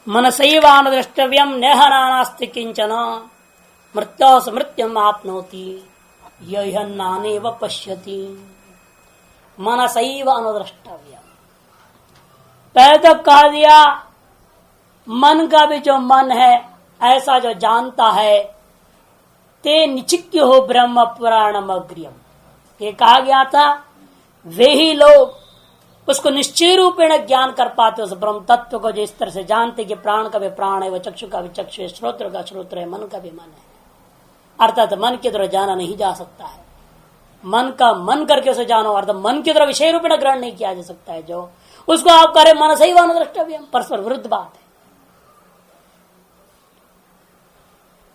मनसैवानुद्रष्टव्यम नेह नानास्ति किंचन मृत्यो मृत्युम आपनोति यह नानेव पश्यति। मनसैव अनुद्रष्टव्यम, पहले तो कह दिया मन का भी जो मन है ऐसा जो जानता है, ते निचिक्य हो ब्रह्म पुराणम अग्रियम, ये कहा गया था वे ही लोग उसको निश्चय रूपेण ज्ञान कर पाते उस ब्रह्म तत्व को, जो इस तरह से जानते कि प्राण का भी प्राण है, वह चक्षु का भी चक्षु है, श्रोत्र का श्रोत्र है, मन का भी मन है। अर्थात मन के द्वारा जाना नहीं जा सकता है, मन का मन करके उसे जानो, अर्थात मन के द्वारा विषय रूपेण ग्रहण नहीं किया जा सकता है। जो उसको आप कह रहे मन सही व अनुद्रष्टव्यम, परस्पर विरुद्ध बात है।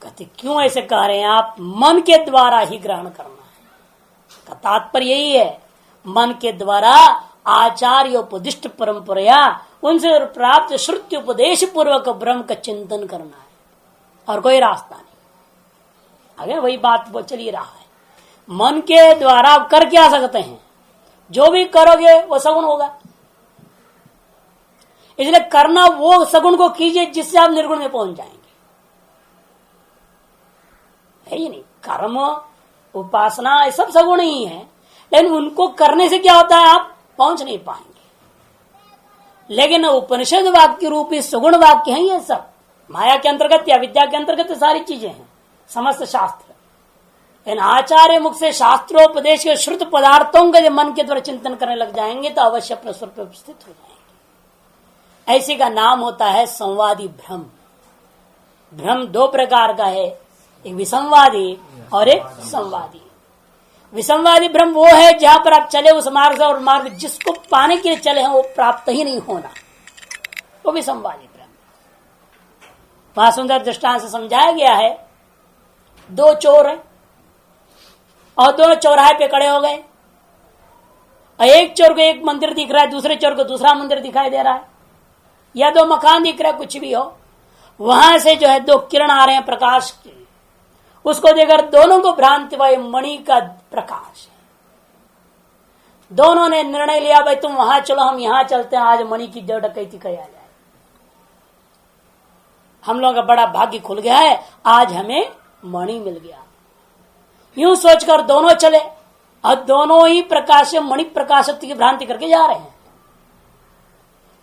कहते क्यों ऐसे कह रहे हैं आप? मन के द्वारा ही ग्रहण करना है का तात्पर्य यही है। मन के द्वारा आचार्य उपदिष्ट परंपरा उनसे प्राप्त श्रुति उपदेश पूर्वक ब्रह्म का चिंतन करना है और कोई रास्ता नहीं। आगे वही बात वो चल ही रहा है। मन के द्वारा आप कर क्या सकते हैं? जो भी करोगे वो सगुण होगा, इसलिए करना वो सगुण को कीजिए जिससे आप निर्गुण में पहुंच जाएंगे, है ही नहीं। कर्म उपासना ये सब सगुण ही है, लेकिन उनको करने से क्या होता है? आप पहुंच नहीं पाएंगे। लेकिन उपनिषद वाक्य रूपी सगुण वाक्य हैं ये सब, माया के अंतर्गत या विद्या के अंतर्गत सारी चीजें हैं, समस्त शास्त्र। लेकिन आचार्य मुख से शास्त्रोपदेश के श्रुत पदार्थों का जब मन के द्वारा चिंतन करने लग जाएंगे तो अवश्य अपने स्वरूप पर उपस्थित हो जाएंगे। ऐसी का नाम होता है संवादी भ्रम। भ्रम दो प्रकार का है, एक विसंवादी और एक संवादी। विसंवादी भ्रम वो है जहां पर आप चले उस मार्ग से और मार्ग जिसको पाने के लिए चले हैं वो प्राप्त ही नहीं होना, वो विसंवादी भ्रम। वहां सुंदर दृष्टांत से समझाया गया है, दो चोर हैं और दोनों चौराहे पे खड़े हो गए। एक चोर को एक मंदिर दिख रहा है, दूसरे चोर को दूसरा मंदिर दिखाई दे रहा है, या दो मकान दिख रहा है, कुछ भी हो। वहां से जो है दो किरण आ रहे हैं प्रकाश के, उसको देखकर दोनों को भ्रांति हुई मणि का प्रकाश है। दोनों ने निर्णय लिया भाई तुम वहां चलो हम यहां चलते हैं, आज मणि की जो डकैती कही आ जाए, हम लोगों का बड़ा भाग्य खुल गया है, आज हमें मणि मिल गया। यूं सोचकर दोनों चले और दोनों ही प्रकाश मणि प्रकाशत्व की भ्रांति करके जा रहे हैं।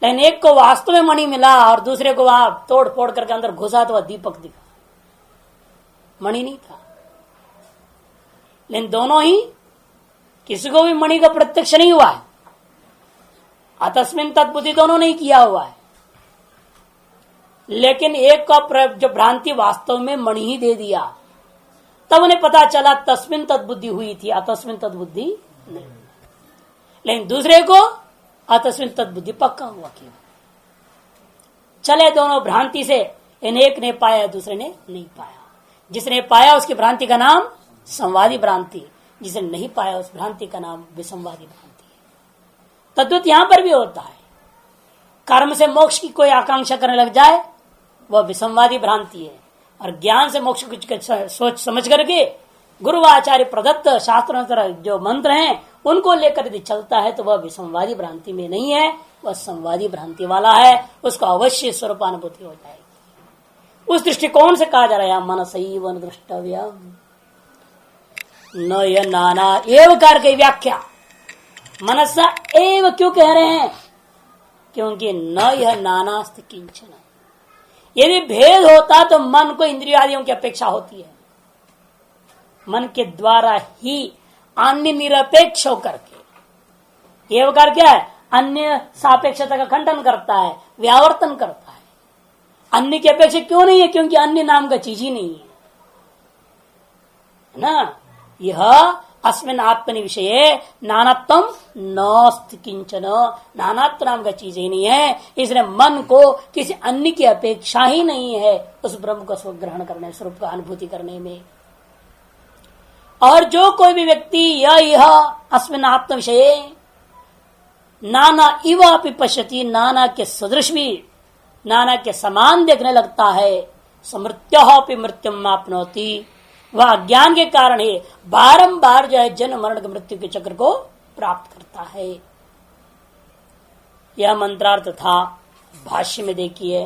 लेकिन एक को वास्तव में मणि मिला और दूसरे को वहां तोड़ फोड़ करके अंदर घुसा तो वह दीपक दिखा, मणि नहीं था। लेकिन दोनों ही, किसी को भी मणि का प्रत्यक्ष नहीं हुआ है, अतस्मिन तद्बुद्धि दोनों ने किया हुआ है। लेकिन एक का जो भ्रांति वास्तव में मणि ही दे दिया, तब उन्हें पता चला तस्मिन तद्बुद्धि हुई थी, अतस्मिन तद्बुद्धि नहीं। लेकिन दूसरे को अतस्मिन तद्बुद्धि पक्का हुआ कि चले दोनों भ्रांति से, इन एक ने पाया दूसरे ने नहीं पाया। जिसने पाया उसकी भ्रांति का नाम संवादी भ्रांति, जिसने नहीं पाया उस भ्रांति का नाम विसंवादी भ्रांति है। तद्वत यहां पर भी होता है। कर्म से मोक्ष की कोई आकांक्षा करने लग जाए वह विसंवादी भ्रांति है, और ज्ञान से मोक्ष कुछ सोच समझ करके गुरु आचार्य प्रदत्त शास्त्रों जो मंत्र हैं उनको लेकर यदि चलता है तो वह विसंवादी भ्रांति में नहीं है, वह संवादी भ्रांति वाला है। उसको अवश्य स्वरूपानुभूति हो जाएगी। उस दृष्टिकोण से कहा जा रहा है मनसैव अनुद्रष्टव्यम न य नाना एव कार की व्याख्या। मनसा एव क्यों कह रहे हैं? क्योंकि न यह नानास्ति किंचन। यदि भेद होता तो मन को इंद्रियादियों की अपेक्षा होती है। मन के द्वारा ही अन्य निरपेक्ष होकर के, ये वकार क्या है? अन्य सापेक्षता का खंडन करता है, व्यावर्तन करता है। अन्य की अपेक्षा क्यों नहीं है? क्योंकि अन्य नाम का चीज ही नहीं है ना। यह अस्मिन् आत्मनि विषये नानात्म नास्ति किंचन, नानात्व नाम का चीज ही नहीं है। इसलिए मन को किसी अन्य की अपेक्षा ही नहीं है उस ब्रह्म को स्वग्रहण करने, स्वरूप का अनुभूति करने में। और जो कोई भी व्यक्ति यह अस्मिन् आत्म विषये नाना इव अपि पश्यति, नाना के सदृश भी, नाना के समान देखने लगता है, समृत्योऽपि मृत्युम आपनोति, वह अज्ञान के कारण ही बारंबार जो है जन्म मरण मृत्यु के चक्र को प्राप्त करता है। यह मंत्रार्थ था। भाष्य में देखिए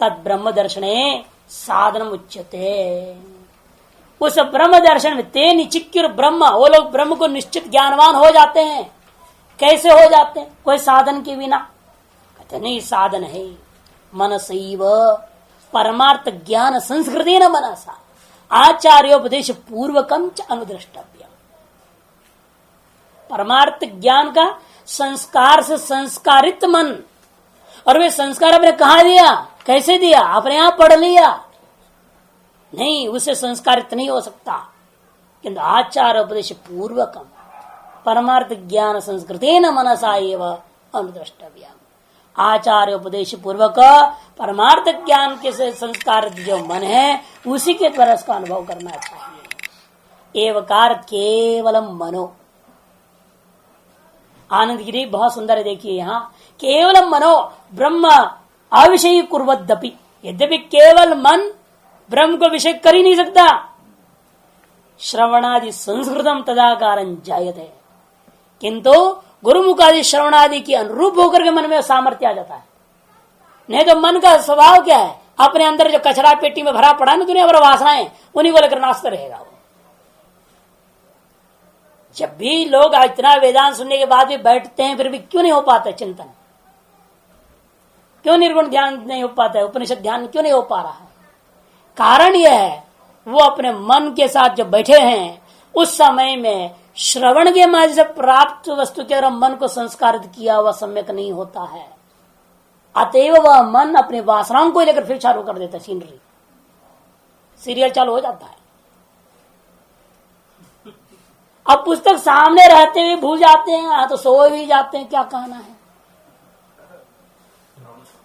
तद ब्रह्म दर्शने साधन उच्यते। उस ब्रह्म दर्शन में ते निचिक्र ब्रह्म, वो लोग ब्रह्म को निश्चित ज्ञानवान हो जाते हैं। कैसे हो जाते हैं? कोई साधन के बिना। कहते नहीं, साधन है मनसैव परमार्थ ज्ञान संस्कृति न मनसा आचार्योपदेश पूर्वकम च अनुद्रष्टव्य। परमार्थ ज्ञान का संस्कार से संस्कारित मन, और वे संस्कार आपने कहा दिया, कैसे दिया? आपने यहां पढ़ लिया नहीं, उसे संस्कारित नहीं हो सकता। किंतु आचार उपदेश पूर्वकम परमार्थ ज्ञान संस्कृति न मनसा एवं अनुद्रष्टव्य। आचार्य उपदेश पूर्वक परमार्थ ज्ञान के संस्कार जो मन है उसी के द्वारा उसका अनुभव करना चाहिए। एवकार केवलम मनो। आनंद गिरी बहुत सुंदर है, देखिए यहाँ केवलम मनो ब्रह्म अविषयी कुर्वद्यपि। यद्यपि केवल मन ब्रह्म को विषय कर ही नहीं सकता। श्रवणादि संस्कृतम तदाकारं जायते, किंतु गुरुमुखादि श्रवणादि की अनुरूप होकर के मन में सामर्थ्य आ जाता है। नहीं तो मन का स्वभाव क्या है? अपने अंदर जो कचरा पेटी में भरा पड़ा ना दुनिया भर वासनाएं, उन्हीं को लेकर नाचता रहेगा वो। जब भी लोग इतना वेदांत सुनने के बाद भी बैठते हैं, फिर भी क्यों नहीं हो पाता चिंतन? क्यों निर्गुण ध्यान नहीं हो पाता है? उपनिषद ध्यान क्यों नहीं हो पा रहा है? कारण यह है, वो अपने मन के साथ जो बैठे हैं उस समय में श्रवण के माध्यम से प्राप्त वस्तु के अगर मन को संस्कारित किया हुआ सम्यक नहीं होता है। अतएव वह मन अपने वासनाओं को लेकर फिर चालू कर देता है, सीनरी सीरियल चालू हो जाता है। अब पुस्तक सामने रहते हुए भूल जाते हैं, तो सो भी जाते हैं, क्या कहना है?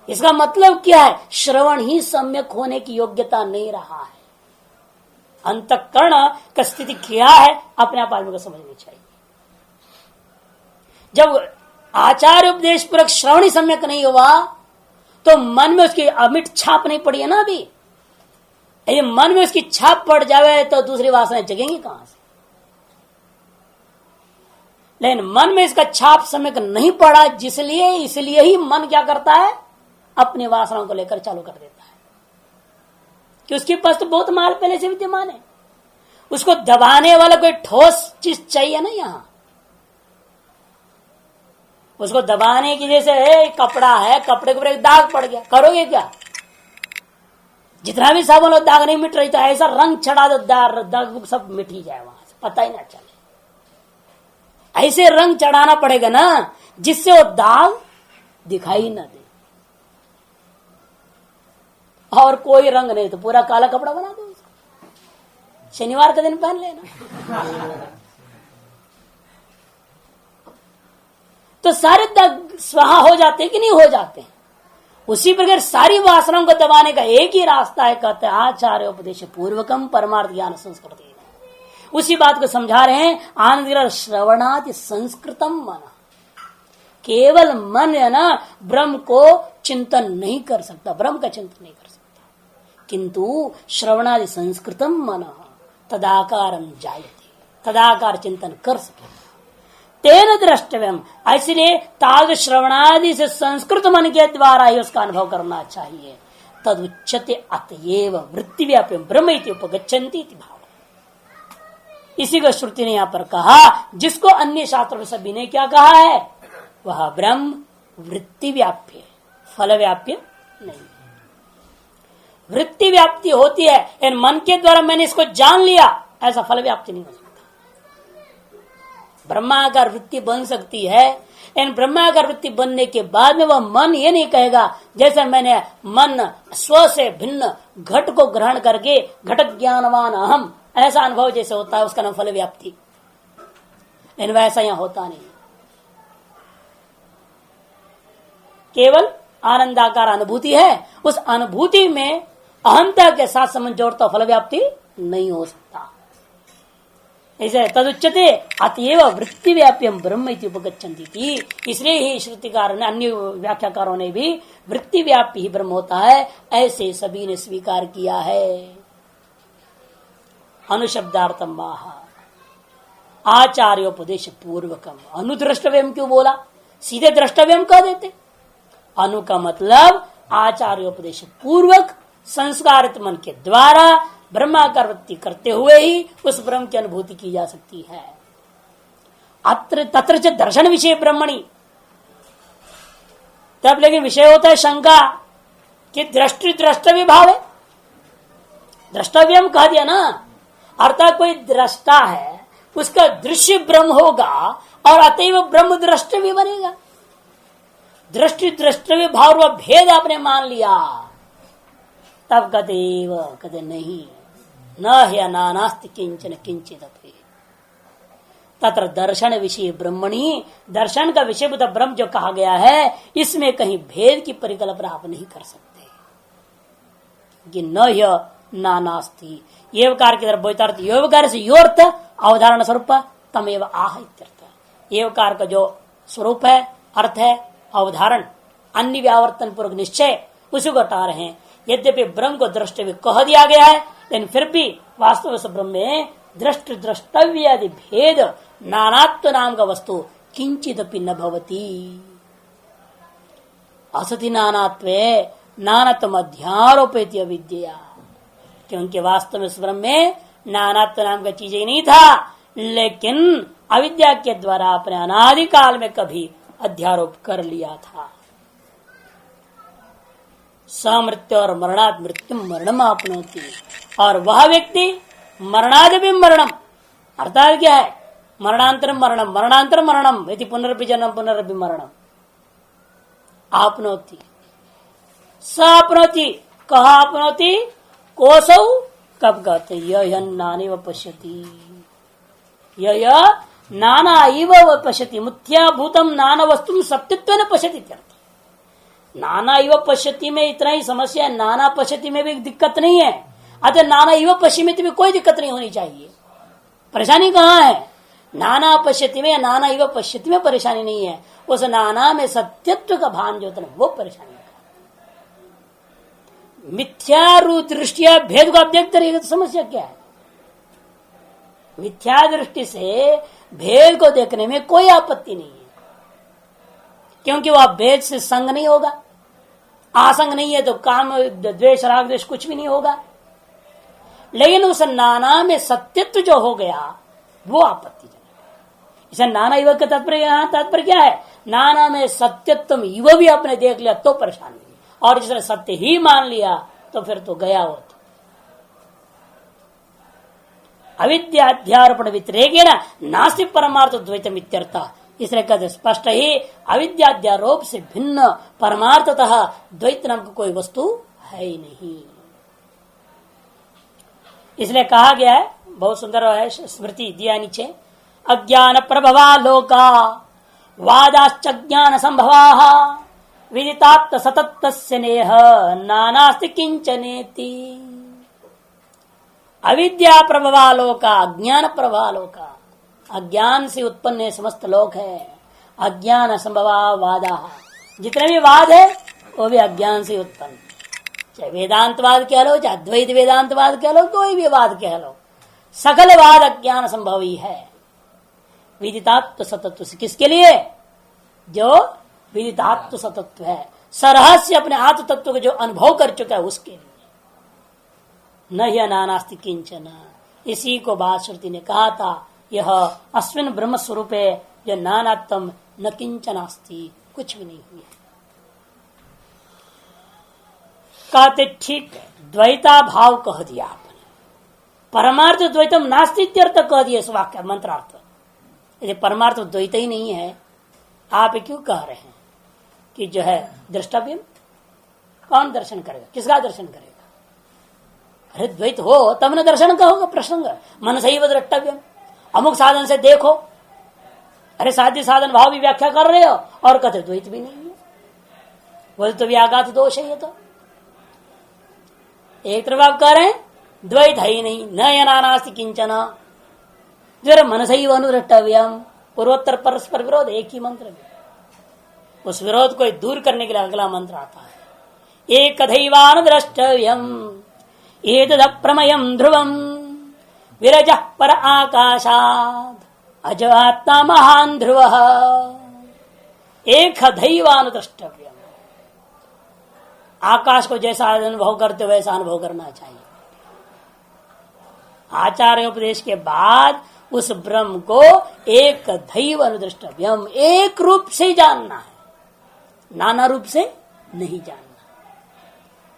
इसका मतलब क्या है? श्रवण ही सम्यक होने की योग्यता नहीं रहा है। अंतःकरण का स्थिति क्या है अपने आप आदमी को समझनी चाहिए। जब आचार्य उपदेश पूर्वक श्रवण ही सम्यक नहीं हुआ तो मन में उसकी अमिट छाप नहीं पड़ी है ना। अभी यदि मन में उसकी छाप पड़ जाए तो दूसरी वासनाएं जगेंगी कहां से? लेकिन मन में इसका छाप सम्यक नहीं पड़ा, इसलिए ही मन क्या करता है? अपनी वासनाओं को लेकर चालू कर देता है कि उसके पास तो बहुत माल पहले से विद्यमान है, उसको दबाने वाला कोई ठोस चीज चाहिए ना। यहां उसको दबाने की, जैसे कपड़ा है, कपड़े के ऊपर एक दाग पड़ गया, करोगे क्या? जितना भी साबुन हो दाग नहीं मिट रही, तो ऐसा रंग चढ़ा दो दाग सब मिट ही जाए, वहां से पता ही ना चले। ऐसे रंग चढ़ाना पड़ेगा ना जिससे वो दाग दिखाई ना दे। और कोई रंग नहीं तो पूरा काला कपड़ा बना दो उसको, शनिवार का दिन पहन लेना। तो सारे दाग स्वाहा हो जाते हैं कि नहीं हो जाते हैं? उसी प्रकार सारी वासनाओं को दबाने का एक ही रास्ता है, कहते हैं आचार्य उपदेश पूर्वकम परमार्थ ज्ञान संस्कृति। उसी बात को समझा रहे हैं आनंद श्रवणादि संस्कृतम मन। केवल मन है ना ब्रह्म को चिंतन नहीं कर सकता, ब्रह्म का चिंतन नहीं कर सकता, किंतु श्रवणादि संस्कृतम मन तदाकारं जायते, तदाकार चिंतन कर सके। तेन द्रष्टव्यम, इसलिए ताग श्रवणादि से संस्कृत मन के द्वारा ही उसका अनुभव करना चाहिए। तद उच्यते अतएव वृत्तिव्याप्यम ब्रह्म इति उपगच्छन्ति इति भाव। इसी को श्रुति ने यहां पर कहा, जिसको अन्य शास्त्रों में सभी ने क्या कहा है? वह ब्रह्म वृत्ति व्याप्य, फल व्याप्य नहीं। वृत्ति व्याप्ति होती है, इन मन के द्वारा मैंने इसको जान लिया, ऐसा फल व्याप्ति नहीं हो सकता। ब्रह्माकार वृत्ति बन सकती है, इन ब्रह्माकार वृत्ति बनने के बाद में वह मन ये नहीं कहेगा जैसे मैंने मन स्व से भिन्न घट को ग्रहण करके घटक ज्ञानवान अहम, ऐसा अनुभव जैसे होता है उसका नाम फल व्याप्ति। लेकिन वैसा यहां होता नहीं, केवल आनंदाकार अनुभूति है। उस अनुभूति में अहंता के साथ संबंध जोड़ता फल व्याप्ति नहीं हो सकता। ऐसे तदुच्यते अतएव वृत्ति व्याप्यम ब्रह्म इति उपगच्छन्ति। इसलिए ही श्रुतिकार ने, अन्य व्याख्याकारों ने भी वृत्ति व्याप्ति ही ब्रह्म होता है, ऐसे सभी ने स्वीकार किया है। अनुशब्दार्थम माह आचार्योपदेश पूर्वकम। अनुद्रष्टव्यम क्यों बोला? सीधे द्रष्टव्यम कह देते। अनु का मतलब आचार्योपदेश पूर्वक संस्कारित मन के द्वारा ब्रह्माकार वृत्ति करते हुए ही उस ब्रह्म की अनुभूति की जा सकती है। अत्र तत्र च दर्शन विषय ब्रह्मणि, तब लेकिन विषय होता है शंका कि दृष्टि द्रष्टव्य भाव है, द्रष्टव्यम कह दिया ना, अर्थात कोई दृष्टा है उसका दृश्य ब्रह्म होगा और अतएव ब्रह्म द्रष्टव्य बनेगा। दृष्टि द्रष्टव्य भाव व भेद आपने मान लिया, तब कदे नहीं, न है नानास्ति किंचन किंचित अपि। तत्र दर्शन विषय ब्रह्मणी, दर्शन का विषय ब्रह्म जो कहा गया है, इसमें कहीं भेद की परिकल्पना आप नहीं कर सकते कि न य नानास्ति। एवकार की तरफ बोलता योवकार से योर्थ अवधारण स्वरूप तमेव आह इत्यर्थ। एवकार का जो स्वरूप है, अर्थ है, अवधारण, अन्य व्यावर्तन पूर्वक निश्चय, उसी को हटा रहे हैं। यद्यपि ब्रह्म को द्रष्टव्य कह दिया गया है, लेकिन फिर भी वास्तव में ब्रह्म में दृष्ट द्रष्टव्य आदि भेद नानात्व नाम का वस्तु किंचिदपि न भवति। असति नानात्वे नानात्व अध्यारोपित अविद्या, क्योंकि वास्तव में ब्रह्म में नानात्व नाम का चीज ही नहीं था, लेकिन अविद्या के द्वारा अपने अनादिकाल में कभी अध्यारोप कर लिया था। समृत्यु और मरणाद मृत्यु मरणम आपनोति, और वह व्यक्ति मरणाद भी मरणम, अर्थात क्या है, मरणांतर मरणम मरणांतर मरणम यदि पुनरपि जन्म पुनरपि मरणम आपनोति। स आपनोति, कहा आपनोति, कोसौ कब कहते, यह नानी व पश्यति, यह नाना इव व पश्यति, मुथ्याभूतम नाना वस्तु सत्यत्व न पश्यति। नाना इव पश्यति में इतना ही समस्या है, नाना पश्यति में भी दिक्कत नहीं है, अतः नाना इव पश्चिमी में कोई दिक्कत नहीं होनी चाहिए। परेशानी कहाँ है, नाना पश्यति में या नाना इव पश्यति में परेशानी नहीं है, उस नाना में सत्यत्व का भान जो होता है वो परेशानी है। मिथ्या दृष्टिया भेद को आप देखते रहिएगा तो समस्या क्या है। मिथ्या दृष्टि से भेद को देखने में कोई आपत्ति नहीं है, क्योंकि वह भेद से संग नहीं होगा, आसंग नहीं है तो काम द्वेष राग द्वेष कुछ भी नहीं होगा। लेकिन उस नाना में सत्यत्व जो हो गया वो आपत्तिजनक है। इसे नाना युवक का तात्पर्य क्या है, नाना में सत्यत्व युव भी आपने देख लिया तो परेशानी नहीं, और जिसने सत्य ही मान लिया तो फिर तो गया वो तो। अविद्याध्यारोपण व्यतिरेकेण नास्ति परमार्थ द्वैतम इत्यर्थ, इसलिए कहते स्पष्ट ही अविद्याध्यारोप से भिन्न परमार्थतः द्वैत नाम की कोई वस्तु है ही नहीं। इसलिए कहा गया है, बहुत सुंदर है, स्मृति दिया नीचे, अज्ञान प्रभवा लोका वादाश्च ज्ञान संभवा विदितात्त सतत्त स्नेह नानास्ति किंचनेति। अविद्या प्रभवालोका, अज्ञान प्रभवालोका, अज्ञान से उत्पन्न समस्त लोक है। अज्ञान संभवा वादा, जितने भी वाद है वो भी अज्ञान से उत्पन्न, चाहे वेदांतवाद कह लो, चाहे अद्वैत वेदांतवाद कह लो, कोई भी वाद कह लो, सकल वाद अज्ञान संभव ही है। विदितात्व सतत्व से किसके लिए, जो विदितात्व सतत्व है, सरहस्य अपने आत्म तत्व को जो अनुभव कर चुका है उसके लिए। न यह नानास्ति किंचन, इसी को बात श्रुति ने कहा था, यह अस्मिन ब्रह्म स्वरूप है जो नानात्म न किंचनास्ति, कुछ भी नहीं हुई है। कहते ठीक है, द्वैता भाव कह दिया आपने, परमार्थ द्वैतम नास्ति इत्यर्थ कह दिया इस वाक्य मंत्रार्थ। यदि परमार्थ द्वैत ही नहीं है, आप क्यों कह रहे हैं कि जो है द्रष्टव्य, कौन दर्शन करेगा, किसका दर्शन करेगा? अरे द्वैत हो तब न दर्शन का होगा प्रसंग, मन सही व द्रष्टव्य, अमुक साधन से देखो। अरे साध्य साधन भाव की व्याख्या कर रहे हो और कहते द्वैत भी नहीं है, बोल तो व्याघात दोष है। ये तो एक तरफ आप कह रहे हैं द्वैत है ही नहीं, न यनानास्ति किंचन, जो मन सही अनुद्रष्टव्यम, पूर्वोत्तर परस्पर विरोध, एक ही मंत्र में। उस विरोध को दूर करने के लिए अगला मंत्र आता है, एक दैवानुद्रष्टव्यम एतदप्रमयम् ध्रुवम् विरजः पर आकाशात् अजात्मा महान् ध्रुवः एक दैवानुद्रष्टव्यम्। आकाश को जैसा अनुभव करते वैसा अनुभव करना चाहिए। आचार्य उपदेश के बाद उस ब्रह्म को एक दैव अनुदृष्टव्यम, एक रूप से जानना है, नाना रूप से नहीं जानना।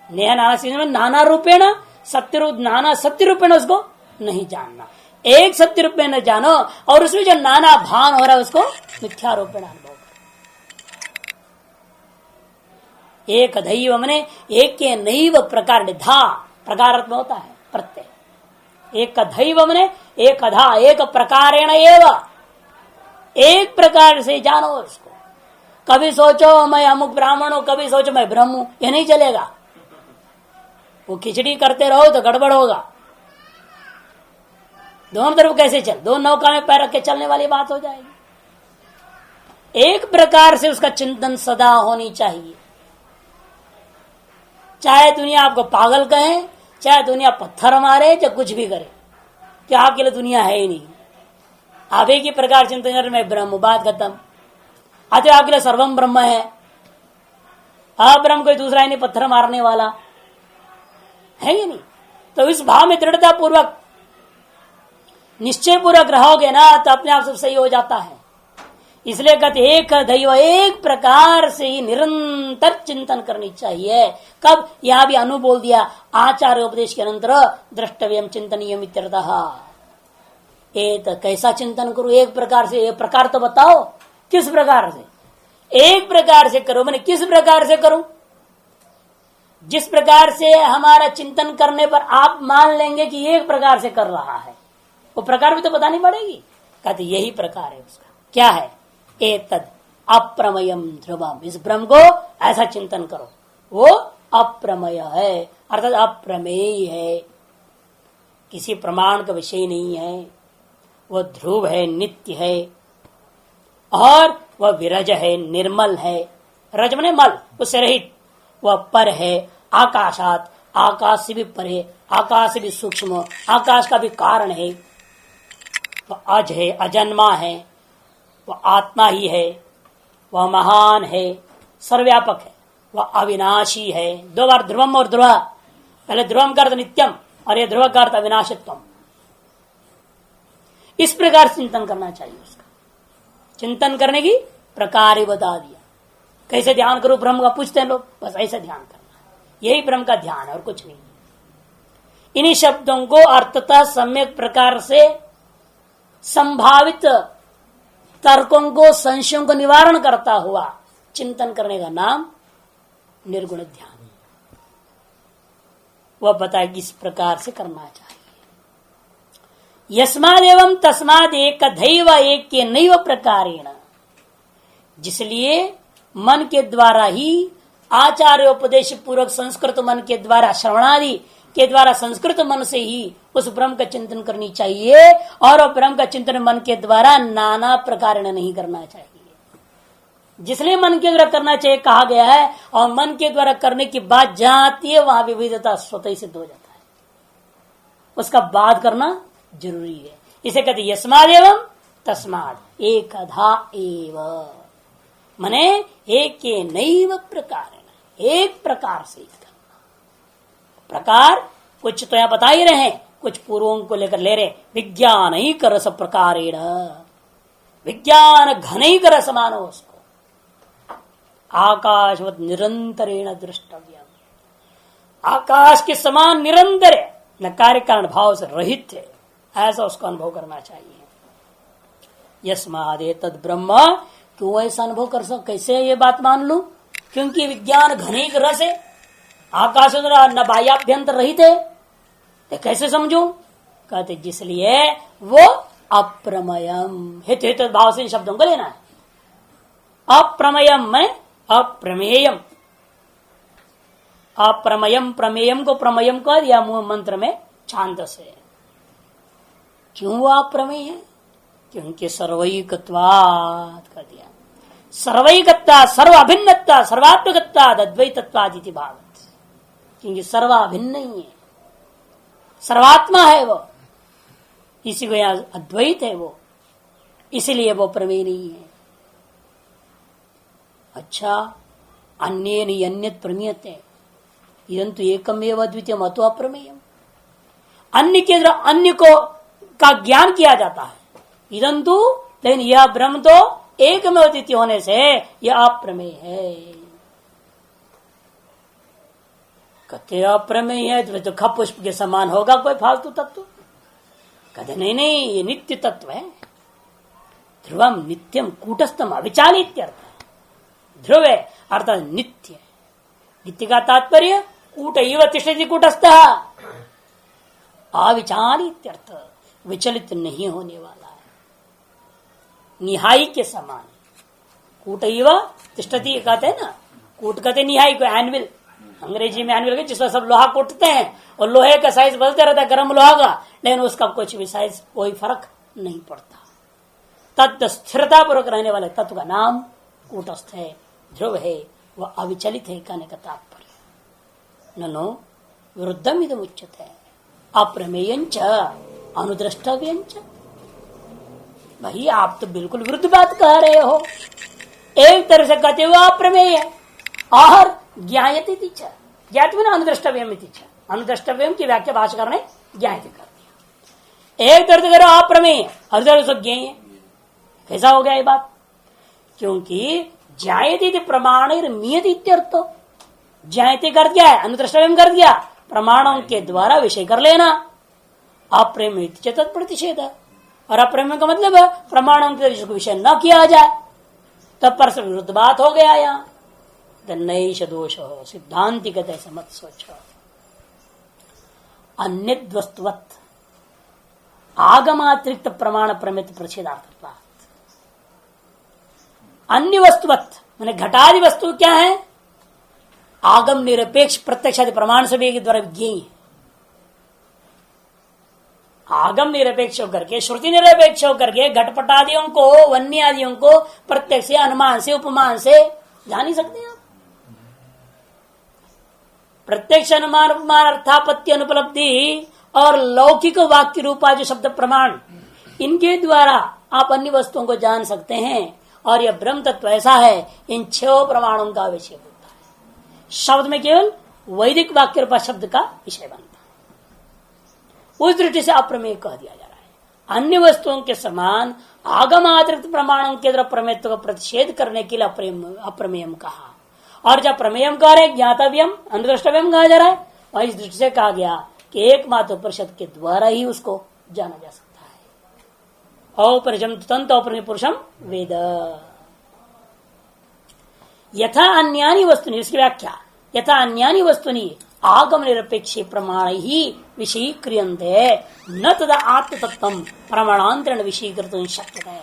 नेह नाना नाना रूपेण सत्य रूप, नाना सत्य रूपेण उसको नहीं जानना। एक सत्य रूप में न जानो और उसमें जो नाना भान हो रहा है उसको मिथ्या रूपेण अनुभव करो। एक दैव मने एक के नैव प्रकार, धा प्रकार में होता है प्रत्यय। एक दैव मने एक अधा, एक प्रकारेण एव, एक प्रकार से जानो उसको। कभी सोचो मैं अमुक ब्राह्मण हूं, कभी सोचो मैं ब्रह्म हूं, यह नहीं चलेगा। वो खिचड़ी करते रहो तो गड़बड़ होगा। दोनों तरफ कैसे चल, दो नौका में पैर रख के चलने वाली बात हो जाएगी। एक प्रकार से उसका चिंतन सदा होनी चाहिए। चाहे दुनिया आपको पागल कहे, चाहे दुनिया पत्थर मारे, चाहे कुछ भी करे, कि आपके लिए दुनिया है ही नहीं। आप एक ही प्रकार चिंतन कर, मैं ब्रह्म, बात खत्म। आते आपके लिए सर्वम ब्रह्म है। आप ब्रह्म कोई दूसरा ही नहीं, पत्थर मारने वाला है ही नहीं। तो इस भाव में दृढ़ता पूर्वक निश्चय पूर्वक रहोगे ना, तो अपने आप सब सही हो जाता है। इसलिए कहते एक दैव, एक प्रकार से ही निरंतर चिंतन करनी चाहिए। कब, यहां भी अनु बोल दिया, आचार्य उपदेश के अनंतर द्रष्टव्यम चिंतनीयम इत्यर्थः। तो कैसा चिंतन करूं, एक प्रकार से, एक प्रकार तो बताओ किस प्रकार से। एक प्रकार से करो मैंने किस प्रकार से करूं? जिस प्रकार से हमारा चिंतन करने पर आप मान लेंगे कि एक प्रकार से कर रहा है, वो प्रकार भी तो बतानी पड़ेगी। कहते यही प्रकार है उसका। क्या है? एतद अप्रमयम ध्रुवम, इस ब्रह्म को ऐसा चिंतन करो, वो अप्रमय है, अर्थात अप्रमेय है, किसी प्रमाण का विषय नहीं है, वह ध्रुव है, नित्य है, और वह विरज है, निर्मल है। रज मने मल, उससे रहित, वह पर है, आकाशात, आकाश से भी परे, आकाश से भी सूक्ष्म, आकाश का भी कारण है, वह अज है, अजन्मा है, वह आत्मा ही है, वह महान है, सर्वव्यापक है, वह अविनाशी है। दो बार ध्रुवम और ध्रुव, पहले ध्रुवम का अर्थ नित्यम और यह ध्रुव का अर्थ अविनाशित्वम। इस प्रकार चिंतन करना चाहिए उसका। चिंतन करने की प्रकार ही बता दिया। कैसे ध्यान करो ब्रह्म का, पूछते हैं लोग, बस ऐसे ध्यान करना है, यही ब्रह्म का ध्यान है और कुछ नहीं। इन्हीं शब्दों को अर्थतः सम्यक प्रकार से संभावित तर्कों को, संशयों को निवारण करता हुआ चिंतन करने का नाम निर्गुण ध्यान। वह बताए किस प्रकार से करना चाहिए। यस्माद एवं तस्माद एक दैव एक के नैव प्रकारेण, जिसलिए मन के द्वारा ही, आचार्योपदेश पूर्वक संस्कृत मन के द्वारा, श्रवणादि के द्वारा संस्कृत मन से ही उस ब्रह्म का चिंतन करनी चाहिए। और ब्रह्म का चिंतन मन के द्वारा नाना प्रकार नहीं करना चाहिए। जिसलिए मन के द्वारा करना चाहिए कहा गया है, और मन के द्वारा करने की बात जाती है, वहां विविधता स्वतः सिद्ध हो जाता है। उसका बाद करना जरूरी है। इसे कहते यस्माद एवं तस्माद एकधा एव, मने एक के नैव प्रकार, एक प्रकार से करना। प्रकार कुछ तो यहां बता ही रहे हैं, कुछ पूर्वों को लेकर ले रहे। विज्ञान ही कर रस प्रकारेण, विज्ञान घन ही कर समान हो उसको, आकाशवत निरंतरेण दृष्टव्य, आकाश के समान निरंतर है, न कार्य कारण भाव से रहित है, ऐसा उसको अनुभव करना चाहिए। यस्मादे तद ब्रह्म, क्यों ऐसा अनुभव कर सक, कैसे ये बात मान लू? क्योंकि विज्ञान घनिक रस है, आकाश न बाह्याभ्यंतर रहित है, तो कैसे समझू? कहते जिसलिए वो अप्रमयम, हित हित भाव से इन शब्दों को लेना है। अप्रमयम में अप्रमेयम, अप्रमयम प्रमेयम को प्रमेयम कह दिया मंत्र में छांदस है। क्यों वो अप्रमेय है? क्योंकि सर्वैकत्वात् कर दिया, सर्वैकत्वा, सर्व अभिन्नता, सर्वात्मकत्वा, अद्वैतत्वादिति भावत, क्योंकि सर्वाभिन्न ही है, सर्वात्मा है वो, इसी को यहां अद्वैत है वो, इसलिए वो प्रमेय नहीं है। अच्छा, अन्य अन्यत प्रमीयते, इदंतु एकमेव द्वितीय अतो अप्रमेयम। अन्य के द्वारा अन्य को का ज्ञान किया जाता है इदंतु, लेकिन यह ब्रह्म तो एकमेव द्वितीय होने से यह अप्रमेय है। कहते अप्रमेय है तो खप पुष्प के समान होगा कोई फालतू तत्व? कहते नहीं नहीं, ये नित्य तत्व है। ध्रुवम नित्यम कूटस्थम अविचालित अर्थ है। ध्रुव है अर्थात नित्य। नित्य का तात्पर्य कूट इव तिष्ठति कूटस्थ, अविचालित अर्थ विचलित नहीं होने वाला है, निहाई के समान। कूट इव तिष्ठति कहते हैं ना, कूट कहते निहाई को, एनविल अंग्रेजी में एनविल, जिसमें सब लोहा कूटते हैं और लोहे का साइज बदलते रहता है, गर्म लोहा का, लेकिन उसका कुछ भी साइज कोई फर्क नहीं पड़ता। तत्व स्थिरता पूर्वक रहने वाले तत्व का नाम कूटस्थ है, ध्रुव है, वह अविचलित है कहने का तात्पर्य। ननो विरुद्धम इदम उच्यते अप्रमेयंच अनुद्रष्टव्यंच। भाई आप तो बिल्कुल विरुद्ध बात कह रहे हो। एक तरह से कहते हो अप्रमेय है और ज्ञायते ज्ञात में अनुद्रष्टव्यम, अनुद्रष्टव्यम की व्याख्या भाषाकार ने ज्ञायते कर दिया। एक तरह से करो अप्रमेय और तरह से ज्ञेय है। कैसा हो गया ये बात? क्योंकि ज्ञायते प्रमाण नियत, ज्ञायते कर दिया है, अनुद्रष्टव्यम कर दिया, प्रमाणों के द्वारा विषय कर लेना। अप्रेम तत्प्रतिषेध, और अप्रेम का मतलब है प्रमाणों के विषय न किया जाए, तब परस्पर विरुद्ध बात हो गया। यहाँ नैष दोष हो, सिद्धांति कहते ऐसे मत सोचो। अन्य वस्तुवत आगमातिरिक्त प्रमाण प्रमित प्रच्छेदार्थत्वात्। अन्य वस्तुवत माने घटादि वस्तु क्या है? आगम निरपेक्ष प्रत्यक्ष आदि प्रमाण से भी द्वारा ज्ञेय है। आगम निरपेक्ष होकर के, श्रुति निरपेक्ष होकर के घटपटादियों को, वन्य आदियों को प्रत्यक्ष से, अनुमान से, उपमान से जान ही सकते हैं आप। प्रत्यक्ष अनुमान उपमान अर्थापत्ति अनुपलब्धि और लौकिक वाक्य रूपा जो शब्द प्रमाण, इनके द्वारा आप अन्य वस्तुओं को जान सकते हैं। और यह ब्रह्म तत्व ऐसा है, इन 6 प्रमाणों का विषय होता है। शब्द में केवल वैदिक वाक्य रूपा शब्द का विषय बनता है। उस दृष्टि से अप्रमेय कह दिया जा रहा है। अन्य वस्तुओं के समान आगमातिरिक्त प्रमाणों के द्वारा प्रमेयत्व को प्रतिषेध करने के लिए अप्रमेयम कहा। और जब प्रमेयम कह रहे ज्ञातव्यम अनुद्रष्टव्यम कहा जा रहा है, वहां इस दृष्टि से कहा गया कि एकमात्र उपनिषद के द्वारा ही उसको जाना जा सकता है। औपनिषम तंत औपनिषद पुरुषम वेद। यथा अन्यानि वस्तुनि, इसकी व्याख्या, यथा अन्यानि वस्तुनि आगम निरपेक्ष प्रमाण ही विषय क्रियन्ते न तदा आत्मतत्व प्रमाणांतरण विषय कर्तुं शक्यते है।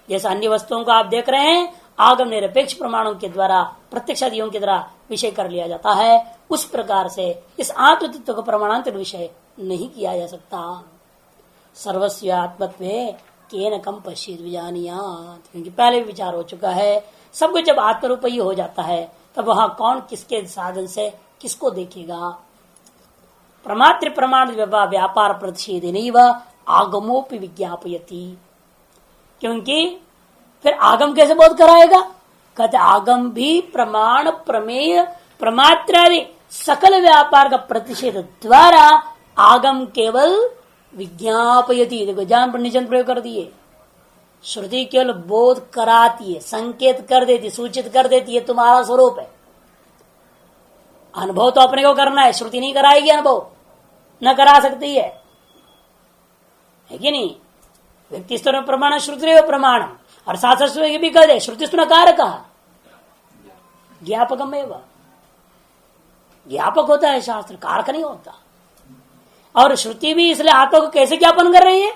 जैसा अन्य वस्तुओं को आप देख रहे हैं, आगम निरपेक्ष प्रमाणों के द्वारा, प्रत्यक्षादियों के द्वारा विषय कर लिया जाता है, उस प्रकार से इस आत्म तत्व को प्रमाणांतर विषय नहीं किया जा सकता। सर्वस्व आत्मत्वे केन कम पश्चित विजानियात, क्योंकि पहले भी विचार हो चुका है, सब कुछ जब आत्मरूप ही हो जाता है तब वहां कौन किसके साधन से किसको देखेगा। प्रमात्र प्रमाण व्यापार प्रतिषेध नहीं वह आगमोपि विज्ञापयति, क्योंकि फिर आगम कैसे बोध कराएगा? कहते आगम भी प्रमाण प्रमेय प्रमात्रादि सकल व्यापार का प्रतिषेध द्वारा आगम केवल विज्ञापयति। देखो जान पर निजन प्रयोग कर दिए। श्रुति केवल बोध कराती है, संकेत कर देती, सूचित कर देती है, तुम्हारा स्वरूप है। अनुभव तो अपने को करना है, श्रुति नहीं कराएगी, अनुभव न करा सकती है कि नहीं? व्यक्ति स्तर में प्रमाण श्रुति प्रमाण, और शास्त्र भी कह दे श्रुति कारक ज्ञापकम एवं, ज्ञापक होता है शास्त्र, कारक नहीं होता। और श्रुति भी इसलिए आत्मा को कैसे ज्ञापन कर रही है?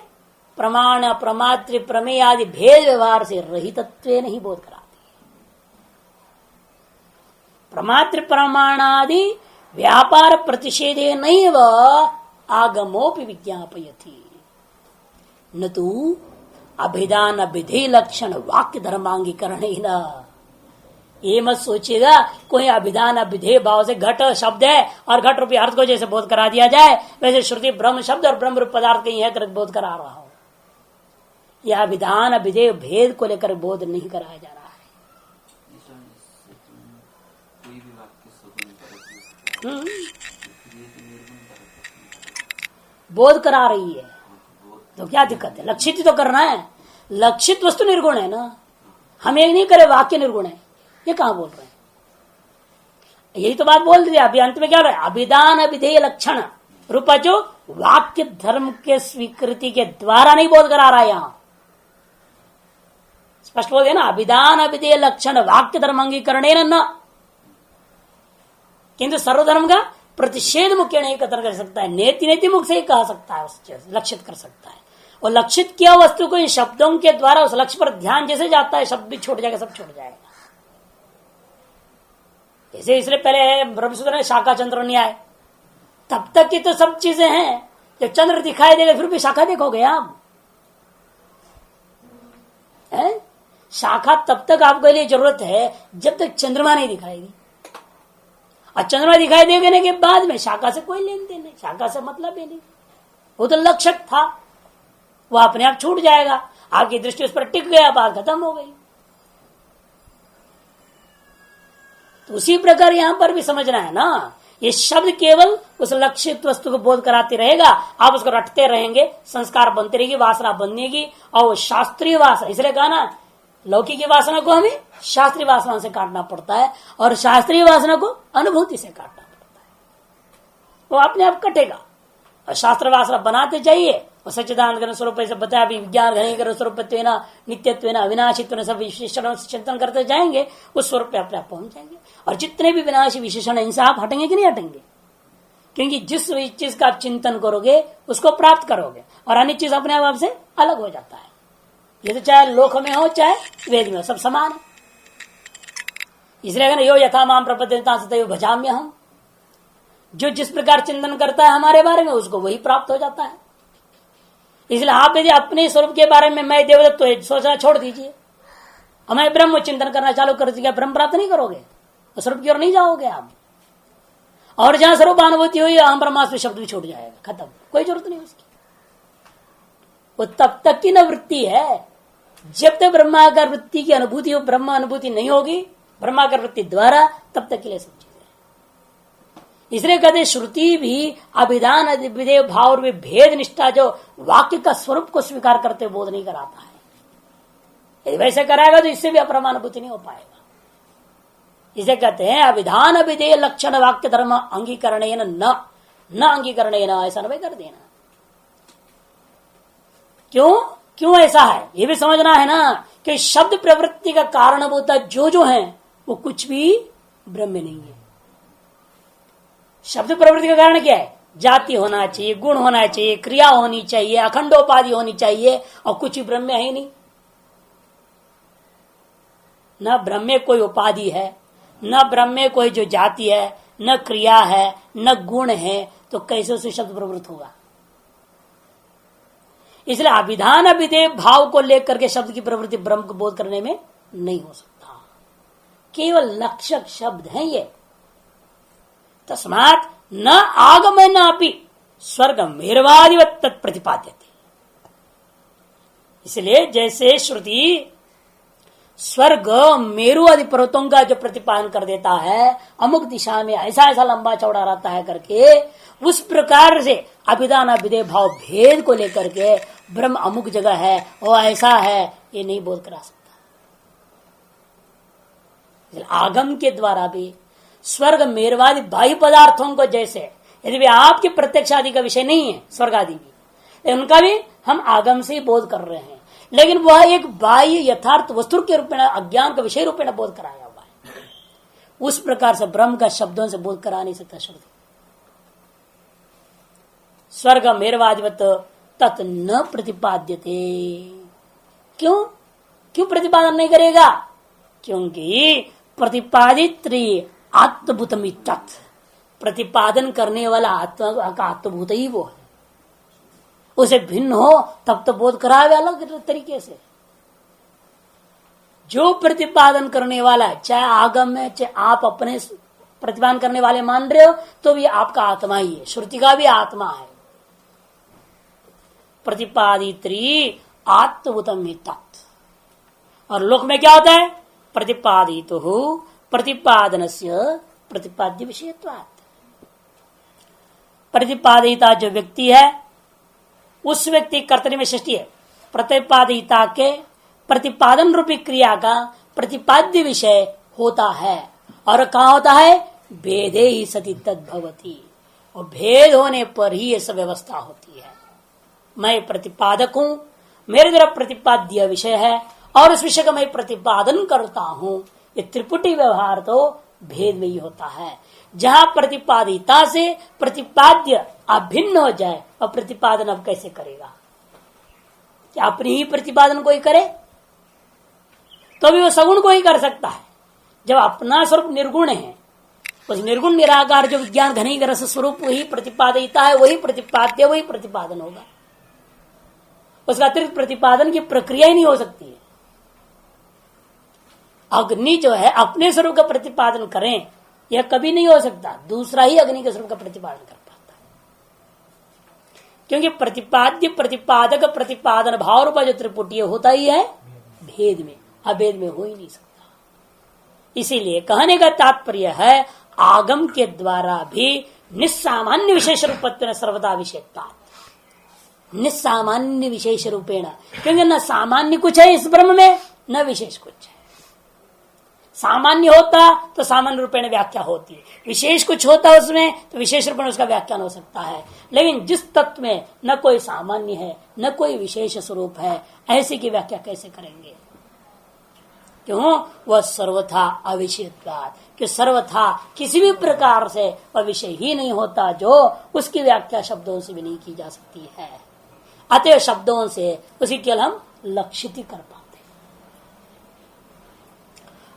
प्रमाण प्रमात्र प्रमेय आदि भेद व्यवहार से रहितत्व नहीं बोध कराती। प्रमात्र प्रमाणादि व्यापार प्रतिषेधे नहीं व आगमोपि विज्ञापयति न तो अभिधान विधि लक्षण वाक्य धर्मांगीकरण ही न। ये मत सोचिएगा कोई अभिधान विधेय भाव से घट शब्द है और घट रूपी अर्थ को जैसे बोध करा दिया जाए, वैसे श्रुति ब्रह्म शब्द और ब्रह्म रूप पदार्थ कहीं है करके बोध करा रहा हो। यह अभिधान विधेय भेद को लेकर बोध नहीं कराया जा रहा है। बोध करा रही है तो क्या दिक्कत है? लक्षित तो करना है। लक्षित वस्तु निर्गुण है ना, हम एक नहीं करे वाक्य निर्गुण है, ये कहां बोल रहे हैं? यही तो बात बोल दिया। अभी अंत में क्या रहा? अभिधान अभिधेय लक्षण रूपा जो वाक्य धर्म के स्वीकृति के द्वारा नहीं बोध करा रहा है, यहां स्पष्ट बोल दिया ना, अभिधान अभिधेय लक्षण वाक्य धर्म अंगीकरण न, किंतु सर्वधर्म का प्रतिषेध मुख्य नहीं कथन कर सकता है, नेति नेति मुख से ही कह सकता है, उस लक्षित कर सकता है। और लक्षित किया वस्तु को इन शब्दों के द्वारा उस लक्ष्य पर ध्यान जैसे जाता है, शब्द भी छूट जाएगा, सब छूट जाएगा। जैसे इसलिए पहले ब्रह्मसूत्र में शाखा चंद्र न्याय, तब तक की तो सब चीजें हैं, जब चंद्र दिखाई देगा फिर भी शाखा देखोगे आप, है? शाखा तब तक आपके लिए जरूरत है जब तक चंद्रमा नहीं दिखाई दी, और चंद्रमा दिखाई देने के बाद में शाखा से कोई लेन देन नहीं, शाखा से मतलब ही नहीं, वो तो लक्षक था, वो अपने आप छूट जाएगा, आपकी दृष्टि उस पर टिक गया, बात खत्म हो गई। तो उसी प्रकार यहां पर भी समझना है ना, ये शब्द केवल उस लक्षित वस्तु को बोध कराते रहेगा, आप उसको रटते रहेंगे, संस्कार बनते रहेगी, वासना बनेगी, और वो शास्त्रीय वासना, इसलिए कहा ना लौकिक वासना को हमें शास्त्रीय वासना से काटना पड़ता है, और शास्त्रीय वासना को अनुभूति से काटना पड़ता है, वो अपने आप कटेगा। और शास्त्र वासना बनाते जाइए, और सच्चिदानंद स्वरूप से बताया भी, विज्ञान घन स्वरूप नित्यत्व अविनाशित्व सब विशेषण चिंतन करते जाएंगे, उस स्वरूप पे अपने आप पहुंच जाएंगे। और जितने भी विनाशी विशेषण इनसे आप हटेंगे कि नहीं हटेंगे, क्योंकि जिस चीज का आप चिंतन करोगे उसको प्राप्त करोगे, और अन्य चीज अपने आप से अलग हो जाता है। ये तो चाहे लोक में हो चाहे वेद में हो, सब समान है। इसलिए अगर यो यथा माम प्रपद्यता सदैव भजाम्य, हम जो जिस प्रकार चिंतन करता है हमारे बारे में उसको वही प्राप्त हो जाता है। इसलिए आप यदि अपने स्वरूप के बारे में मैं देवदत्त तो सोचना छोड़ दीजिए, और मैं ब्रह्म चिंतन करना चालू कर दीजिए, ब्रह्म प्राप्त नहीं करोगे, तो स्वरूप की ओर नहीं जाओगे आप। और जहां स्वरूप अनुभूति हुई अहम ब्रह्मास्मि शब्द भी छूट जाएगा, खत्म, कोई जरूरत नहीं उसकी। वो तब तक की न वृत्ति है जब तक ब्रह्माकार वृत्ति की अनुभूति हो, ब्रह्म अनुभूति नहीं होगी ब्रह्माकार वृत्ति द्वारा, तब तक के लिए सब चीजें। इसलिए कहते श्रुति भी अभिधान अभिधेय भाव में भेद निष्ठा जो वाक्य का स्वरूप को स्वीकार करते बोध नहीं कराता है। यदि वैसे कराएगा तो इससे भी अप्रमानुभूति नहीं हो पाएगा। इसे कहते हैं अभिधान अभिधेय लक्षण वाक्य धर्म अंगीकरण न अंगीकरण, ऐसा न कर देना। क्यों ऐसा है ये भी समझना है ना, कि शब्द प्रवृत्ति का कारणभूत जो है वो कुछ भी ब्रह्म नहीं है। शब्द प्रवृत्ति का कारण क्या है? जाति होना चाहिए, गुण होना चाहिए, क्रिया होनी चाहिए, अखंडोपाधि होनी चाहिए, और कुछ ही ब्रह्म है ही नहीं। न ब्रह्म में कोई उपाधि है, न ब्रह्म में कोई जो जाति है, न क्रिया है, न गुण है, तो कैसे उसे शब्द प्रवृत्त होगा? इसलिए अभिधान अभिधेय भाव को लेकर के शब्द की प्रवृत्ति ब्रह्म को बोध करने में नहीं हो सकता। केवल लक्षक शब्द है ये। तस्मात् न आगम न अपि स्वर्ग मेरवादिवत तत्प्रतिपाद्यते। इसलिए जैसे श्रुति स्वर्ग मेरु आदि पर्वतों का जो प्रतिपादन कर देता है, अमुक दिशा में ऐसा ऐसा लंबा चौड़ा रहता है करके, उस प्रकार से अभिधान अभिधेय भाव भेद को लेकर के ब्रह्म अमुक जगह है और ऐसा है, ये नहीं बोध करा सकता। आगम के द्वारा भी स्वर्ग मेरवादी बाह्य पदार्थों को, जैसे यदि वे आपके प्रत्यक्ष आदि का विषय नहीं है, स्वर्ग आदि भी, उनका भी हम आगम से ही बोध कर रहे हैं, लेकिन वह एक बाह्य यथार्थ वस्तु के रूप में, अज्ञान का विषय रूप में बोध कराया हुआ है। उस प्रकार से ब्रह्म का शब्दों से बोध करा नहीं सकता श्रुति। स्वर्ग मेरवादिवत तत् न प्रतिपाद्यते। क्यों प्रतिपादन नहीं करेगा? क्योंकि प्रतिपादित आत्मभूतमी तत्, प्रतिपादन करने वाला आत्मा का आत्मभूत ही वो है। उसे भिन्न हो तब तो बोध करावे अलग तरीके से। जो प्रतिपादन करने वाला है, चाहे आगम में, चाहे आप अपने प्रतिपादन करने वाले मान रहे हो, तो भी आपका आत्मा ही है, श्रुति का भी आत्मा है। प्रतिपादित्री आत्मभूतम तत्। और लोक में क्या होता है? प्रतिपादित हो प्रतिपादन से प्रतिपाद्य विषयत्वात्। प्रतिपादिता जो व्यक्ति है उस व्यक्ति कर्तव्य में षष्ठी है, प्रतिपादिता के प्रतिपादन रूपी क्रिया का प्रतिपाद्य विषय होता है। और कहा होता है? भेदे ही सती तद्भवती, और भेद होने पर ही यह सब व्यवस्था होती है। मैं प्रतिपादक हूं, मेरे द्वारा प्रतिपाद्य विषय है और उस विषय का मैं प्रतिपादन करता हूं। ये त्रिपुटी व्यवहार तो भेद में ही होता है। जहां प्रतिपादिता से प्रतिपाद्य अभिन्न हो जाए और प्रतिपादन अब कैसे करेगा? क्या अपनी ही प्रतिपादन कोई करे? तो भी वो सगुण को ही कर सकता है। जब अपना स्वरूप निर्गुण है, उस निर्गुण निराकार जो विज्ञान घनी रस स्वरूप वही प्रतिपादिता है, वही प्रतिपाद्य, वही प्रतिपादन होगा। उसका अतिरिक्त प्रतिपादन की प्रक्रिया ही नहीं हो सकती है। अग्नि जो है अपने स्वरूप का प्रतिपादन करें, यह कभी नहीं हो सकता। दूसरा ही अग्नि के स्वरूप का प्रतिपादन कर पाता है, क्योंकि प्रतिपाद्य प्रतिपादक प्रतिपादन भाव रूपा जो त्रिपुटीय होता ही है भेद में, अभेद में हो ही नहीं सकता। इसीलिए कहने का तात्पर्य है आगम के द्वारा भी निस्सामान्य विशेष रूपत्व सर्वदा विषेकता, निस्सामान्य विशेष रूपेण, क्योंकि न सामान्य कुछ है इस ब्रह्म में, न विशेष कुछ है। सामान्य होता तो सामान्य रूपेण व्याख्या होती है, विशेष कुछ होता उसमें तो विशेष रूपेण उसका व्याख्यान हो सकता है। लेकिन जिस तत्व में न कोई सामान्य है न कोई विशेष स्वरूप है, ऐसे की व्याख्या कैसे करेंगे? क्यों? वह सर्वथा अविषयत्वात्, कि सर्वथा किसी भी प्रकार से वह विषय ही नहीं होता, जो उसकी व्याख्या शब्दों से भी नहीं की जा सकती है। अतः शब्दों से उसी केवल हम लक्षित ही कर पाते,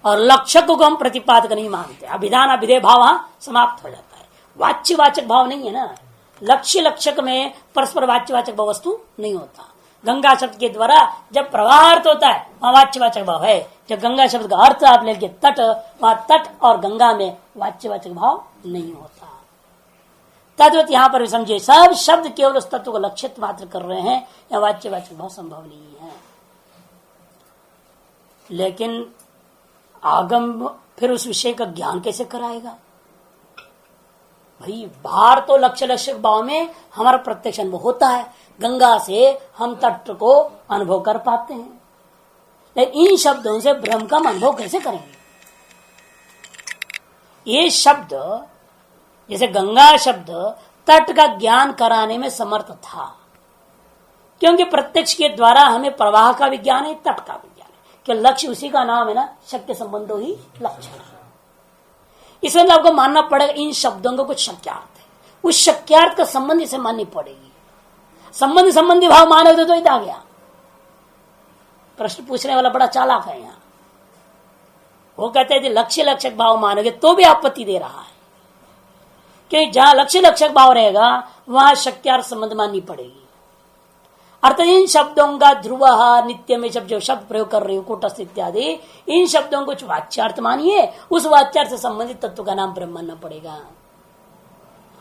और लक्षक को हम प्रतिपादक नहीं मानते। अभिधान अभिधेय भाव वहां समाप्त हो जाता है। वाच्य वाचक भाव नहीं है ना। लक्ष्य लक्षक में परस्पर वाच्य वाचक भाव वस्तु नहीं होता। गंगा शब्द के द्वारा जब प्रवाह होता है वहां वाच्यवाचक भाव है। जब गंगा शब्द का अर्थ आप लेंगे तट, वहां तट और गंगा में वाच्यवाचक भाव नहीं होता। तद्वत यहां पर समझे, सब शब्द केवल उस तत्व को लक्षित मात्र कर रहे हैं, या वाच्यवाचक भाव संभव नहीं है। लेकिन आगम फिर उस विषय का ज्ञान कैसे कराएगा? भाई बाहर तो लक्ष्य लक्षक भाव में हमारा प्रत्यक्ष अनुभव होता है, गंगा से हम तट को अनुभव कर पाते हैं, लेकिन इन शब्दों से ब्रह्म का अनुभव कैसे करेंगे? ये शब्द जैसे गंगा शब्द तट का ज्ञान कराने में समर्थ था, क्योंकि प्रत्यक्ष के द्वारा हमें प्रवाह का विज्ञान है, तट का विज्ञान है, कि लक्ष्य उसी का नाम है ना, शक्य संबंधो ही लक्ष्य। इसमें आपको मानना पड़ेगा इन शब्दों का कुछ शक्यार्थ है, उस शक्यार्थ का संबंध इसे माननी पड़ेगी। संबंधी भाव माने तो आ गया। प्रश्न पूछने वाला बड़ा चालाक है यहाँ। वो कहते हैं लक्ष्य लक्षक भाव मानोगे तो भी आपत्ति दे रहा है, कि जहां लक्ष्य लक्षक भाव रहेगा वहां शक्यार्थ संबंध माननी पड़ेगी। अर्थात इन शब्दों का ध्रुव नित्य में जब जो शब्द प्रयोग कर रहे हो कूटस्थ इत्यादि, इन शब्दों को वाच्यार्थ मानिए, उस वाच्यार्थ से संबंधित तत्व का नाम ब्रह्म मानना पड़ेगा।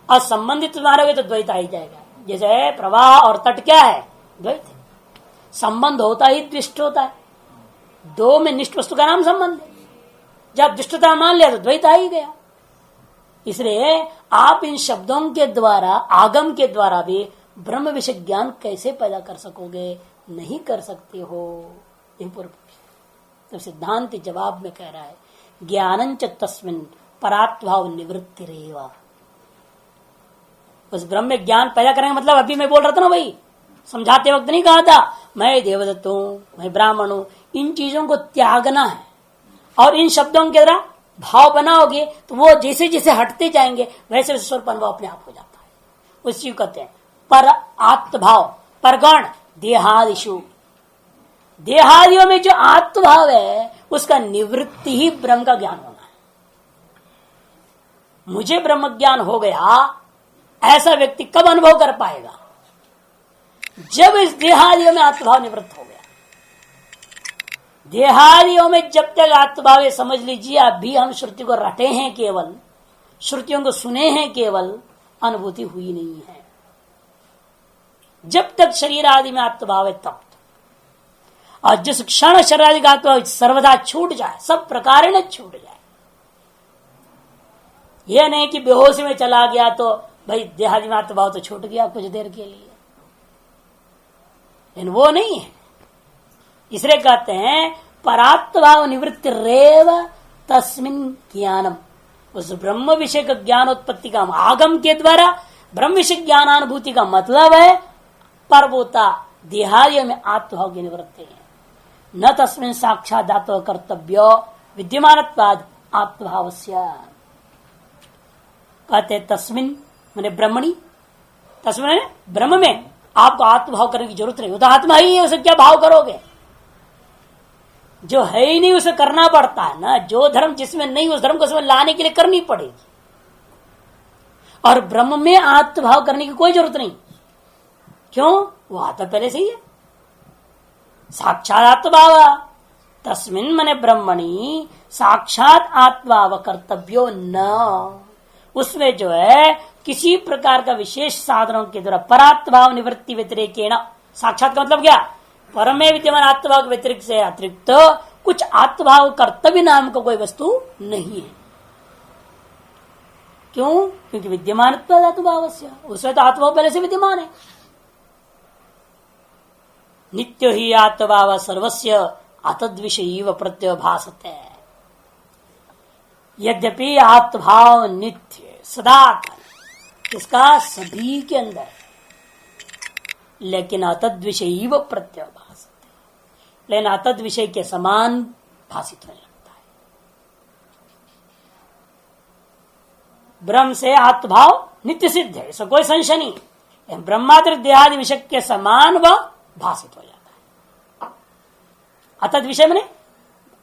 और संबंधित मानोगे तो द्वैत आ ही जाएगा। जैसे प्रवाह और तट क्या है? द्वैत। संबंध होता ही दृष्ट होता है, दो में निष्ठ वस्तु का नाम संबंध है। जब दृष्टता मान लिया तो द्वैत आ ही गया। इसलिए आप इन शब्दों के द्वारा, आगम के द्वारा भी ब्रह्म विषय ज्ञान कैसे पैदा कर सकोगे? नहीं कर सकते हो। तो सिद्धांत जवाब में कह रहा है ज्ञानंच तस्मिन् परात्भाव निवृत्ति रेवा। उस ब्रह्म में ज्ञान पैदा करेंगे, मतलब अभी मैं बोल रहा था ना भाई, समझाते वक्त नहीं कहा था मैं देवदत्त हूं, मैं ब्राह्मण हूं, इन चीजों को त्यागना है। और इन शब्दों के द्वारा भाव बनाओगे तो वो जैसे जैसे हटते जाएंगे वैसे वैसे स्वरूप अनुभव अपने आप हो जाता है। उस चीज कहते हैं पर आत्मभाव, परगण देहादिशु, देहादियों में जो आत्मभाव है उसका निवृत्ति ही ब्रह्म का ज्ञान होना है। मुझे ब्रह्म ज्ञान हो गया ऐसा व्यक्ति कब अनुभव कर पाएगा? जब इस देहादियों में आत्मभाव निवृत्त हो गया। देहादियों में जब तक आत्मभाव, समझ लीजिए अभी हम श्रुति को रटे हैं, केवल श्रुतियों को सुने हैं, केवल अनुभूति हुई नहीं है। जब तक शरीर आदि में आत्मभाव है तब, और जिस क्षण शरीर आदि का आत्मभाव सर्वदा छूट जाए, सब प्रकार न छूट जाए। यह नहीं कि बेहोशी में चला गया तो भाई देहादि में आत्मभाव तो छूट गया कुछ देर के लिए, लेकिन वो नहीं है। इसलिए कहते हैं परात्मभाव निवृत्ति रेव तस्मिन ज्ञानम, उस ब्रह्म विषय का ज्ञानोत्पत्ति का आगम के द्वारा ब्रह्म विषय ज्ञानानुभूति का मतलब है परभूता देहादियों में आत्मभाव की निवृत्ति है। न तस्मिन साक्षात दातो कर्तव्य विद्यमानत्वाद आत्मभावस्य। कहते तस्मिन माने ब्रह्मणी, तस्मिन ब्रह्म में आपको आत्मभाव करने की जरूरत नहीं, वो तो आत्मा ही है, उसे क्या भाव करोगे? जो है ही नहीं उसे करना पड़ता है ना। जो धर्म जिसमें नहीं उस धर्म को उसमें लाने के लिए करनी पड़ेगी। और ब्रह्म में आत्मभाव करने की कोई जरूरत नहीं। क्यों? वो आत्मा पहले से ही है, साक्षात आत्मभाव। तस्मिन मने ब्रह्मणी साक्षात आत्मभाव कर्तव्यो न, उसमें जो है किसी प्रकार का विशेष साधनों के द्वारा परात्मभाव निवृत्ति व्यतिरेकेण, साक्षात का मतलब क्या? परम में विद्यमान आत्मभाव के व्यतिरिक्त से अतिरिक्त कुछ आत्मभाव कर्तव्य नाम का कोई वस्तु नहीं है। क्यों? क्योंकि विद्यमान आत्मभाव से, उसमें तो आत्मभाव पहले से विद्यमान है। नित्य ही आत्मभाव सर्वस्य अतद्विषयीव प्रत्यभासते। यद्यपि आत्मभाव नित्य सदाकाल इसका सभी के अंदर, लेकिन अतद्विषयीव प्रत्यभासते, लेकिन अतद विषय के समान भाषित होने लगता है। ब्रह्म से आत्मभाव नित्य सिद्ध है, इसमें कोई संशय नहीं। ब्रह्मात्र देहादि विषय के समान वह भाषित हो जाता है। अतत विषय में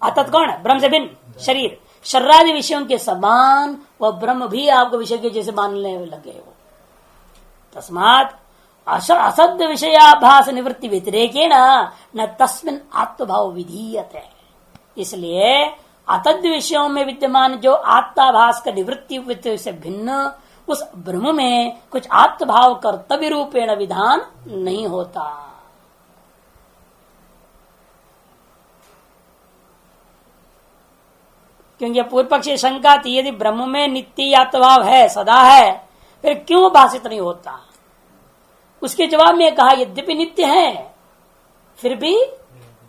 अतत कौन है? ब्रह्म से भिन्न शरीर, शरीरादि विषयों के समान वह ब्रह्म भी आपको विषय के जैसे मानने लगे हो। तस्मात् असद विषयाभास निवृत्ति व्यतिरेकेण न तस्मिन् आत्मभाव विधीयते। इसलिए अतद विषयों में विद्यमान जो आत्माभास का निवृत्ति से भिन्न उस ब्रह्म में कुछ आत्मभाव कर्तव्य रूपेण विधान नहीं होता। क्योंकि पूर्व पक्षी शंका थी, यदि ब्रह्म में नित्य आत्मभाव है, सदा है, फिर क्यों भाषित नहीं होता? उसके जवाब में कहा यद्यपि नित्य है फिर भी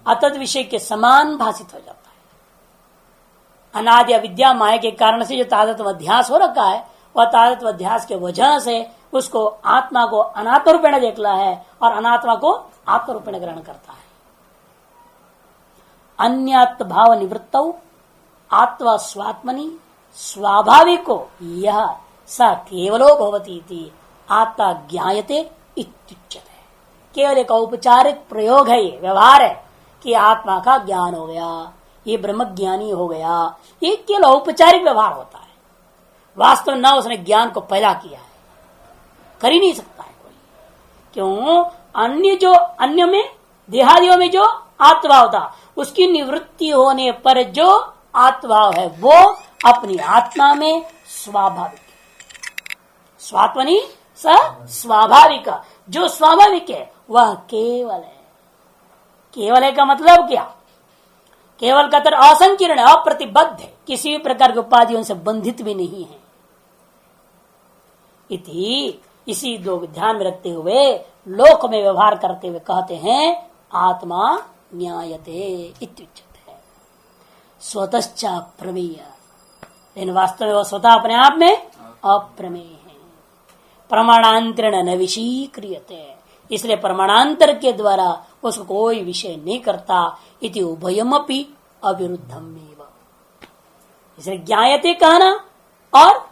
अतद विषय के समान भाषित हो जाता है। अनादि अविद्या माया के कारण से जो तादात्म्य अध्यास हो रखा है, वह तादात्म्य अध्यास के वजह से उसको आत्मा को अनात्म रूपेण देखला है और अनात्मा को आत्म रूपेण ग्रहण करता है। अन्यात्म भाव निवृत्तौ आत्मा स्वात्मनि स्वाभाविको यह स केवलो भवती आत्मा ज्ञायते इत्युच्यते। केवल एक औपचारिक प्रयोग है, ये व्यवहार है कि आत्मा का ज्ञान हो गया, ये ब्रह्म ज्ञानी हो गया, ये केवल औपचारिक व्यवहार होता है। वास्तव में न उसने ज्ञान को पैदा किया है, कर ही नहीं सकता है कोई। क्यों? अन्य में देहादियों में जो आत्मभाव था उसकी निवृत्ति होने पर जो आत्मभाव है वो अपनी आत्मा में स्वाभाविक है। स्वात्मनि स स्वाभाविक, जो स्वाभाविक है वह केवल है। केवल है का मतलब क्या? केवल का तरह असंकीर्ण है, अप्रतिबद्ध है, किसी भी प्रकार के उपाधियों से बंधित भी नहीं है। इसी दो ध्यान में रखते हुए लोक में व्यवहार करते हुए कहते हैं आत्मा ज्ञायते इत्युच्यते। स्वतश्च अप्रमेय, लेकिन वास्तव में वह स्वतः अपने आप में अप्रमेय है। प्रमाणांतरण न विषीक्रियते, इसलिए प्रमाणांतर के द्वारा उसको कोई विषय नहीं करता। इति उभयमपि अविरुद्धमेव, इसलिए ज्ञायते कहना और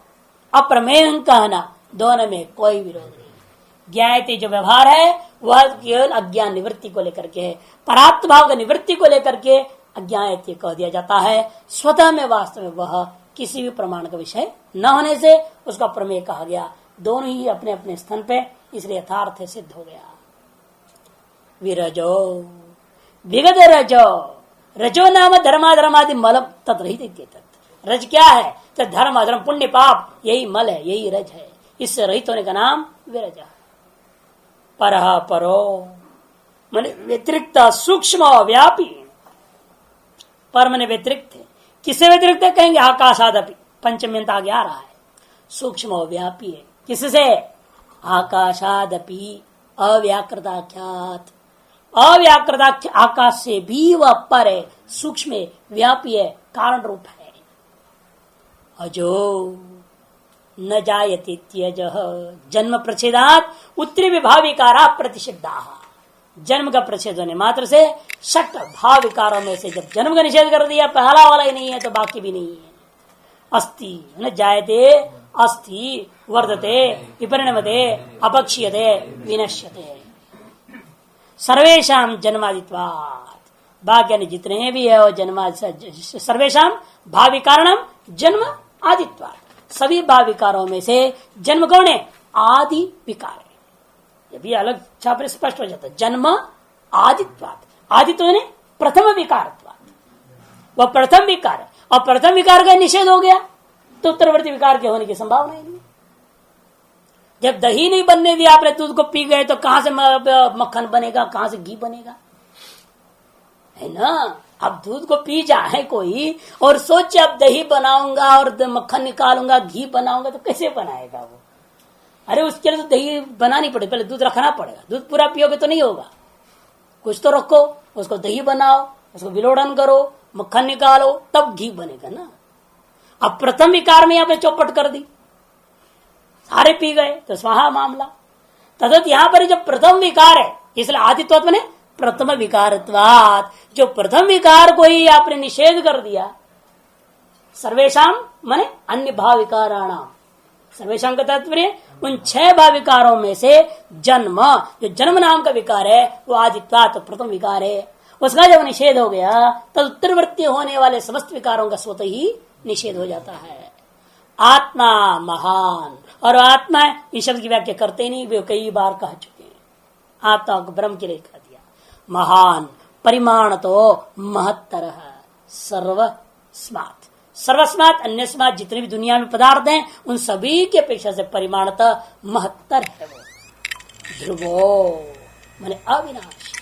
अप्रमेय कहना दोनों में कोई विरोध नहीं। ज्ञायते जो व्यवहार है वह केवल अज्ञान निवृत्ति को लेकर के है, परात्म भाव का निवृत्ति को लेकर के अज्ञायते कह दिया जाता है। स्वतः में वास्तव में वह किसी भी प्रमाण का विषय न होने से उसका प्रमेय कहा गया। दोनों ही अपने अपने स्थान पे, इसलिए यथार्थ सिद्ध हो गया। विरजो विगत रजो, रजो नाम धर्माधर्मादि मल तत्रहित। रज क्या है? तो धर्म अधर्म पुण्य पाप यही मल है, यही रज है। इससे रहित होने का नाम विरज है। परः परो माने व्यतिरिक्त सूक्ष्म व्यापी, पर माने व्यतिरिक्त है। किससे व्यतिरिक्त है? कहेंगे आकाशादपि, पंचमी अंत आगे आ रहा है। सूक्ष्म व्यापी है, किससे? आकाशादपि अव्याकृताख्यात, अव्याकृताख्य आकाश से भी वह पर है, सूक्ष्म है, व्यापी है, कारण रूप है। अजो न जायते त्यजः जन्म प्रच्छेदात उत्तरी विभाव विकारा प्रतिषिद्धा। जन्म का प्रच्छेद होने मात्र से षट भाव विकारों में से जब जन्म का निषेध कर दिया, पहला वाला ही नहीं है तो बाकी भी नहीं है। अस्ति न जायते, अस्ति वर्धते, विपरिणमते, अपक्षीयते, विनश्यते। सर्वेशाम जन्मादित्वात्, बाकी जितने भी है वो जन्मा, सर्वेशाम भावी कारणम जन्म आदित्वात्, सभी भाव विकारों में से जन्म कौन है? आदि विकार है। ये भी अलग छापर स्पष्ट हो जाता है। जन्म आदित्वात्, आदित्व ने प्रथम विकारत्वात्, वह प्रथम विकार है और प्रथम विकार का निषेध हो गया तो उत्तरवर्ती विकार के होने की संभावना ही नहीं। जब दही नहीं बनने दिया आपने, दूध को पी गए तो कहां से मक्खन बनेगा, कहां से घी बनेगा, है ना? अब दूध को पी जाए कोई और सोचे अब दही बनाऊंगा और मक्खन निकालूंगा, घी बनाऊंगा, तो कैसे बनाएगा वो? अरे उसके लिए तो दही बनानी पड़ेगी, पहले दूध रखना पड़ेगा। दूध पूरा पियोगे तो नहीं होगा, कुछ तो रखो, उसको दही बनाओ, उसको विलोड़न करो, मक्खन निकालो, तब घी बनेगा ना। अब प्रथम विकार में आपने चौपट कर दी, सारे पी गए तो स्वाहा मामला। तदत यहां पर जब प्रथम विकार है, इसलिए आदित्व ने प्रथम विकारत्वात्, जो प्रथम विकार को ही आपने निषेध कर दिया। सर्वेशाम माने अन्य भाव विकाराणाम, सर्वेशाम का तात्पर्य उन 6 भाव विकारों में से जन्म, जो जन्म नाम का विकार है वो आदित्वात् प्रथम विकार है। उसका जब निषेध हो गया तो उत्तरवर्ती होने वाले समस्त विकारों का स्वतः ही निषेध हो जाता है। आत्मा महान, और आत्मा इस शब्द की व्याख्या करते नहीं, वे कई बार कह चुके हैं। आत्मा को ब्रह्म के लिए कह दिया। महान परिमाण तो महत्तर, सर्वस्मात्, सर्वस्मात् अन्यस्मात्, जितने भी दुनिया में पदार्थ हैं उन सभी की अपेक्षा से परिमाणतः महत्तर है वो। ध्रुवो माने अविनाशी।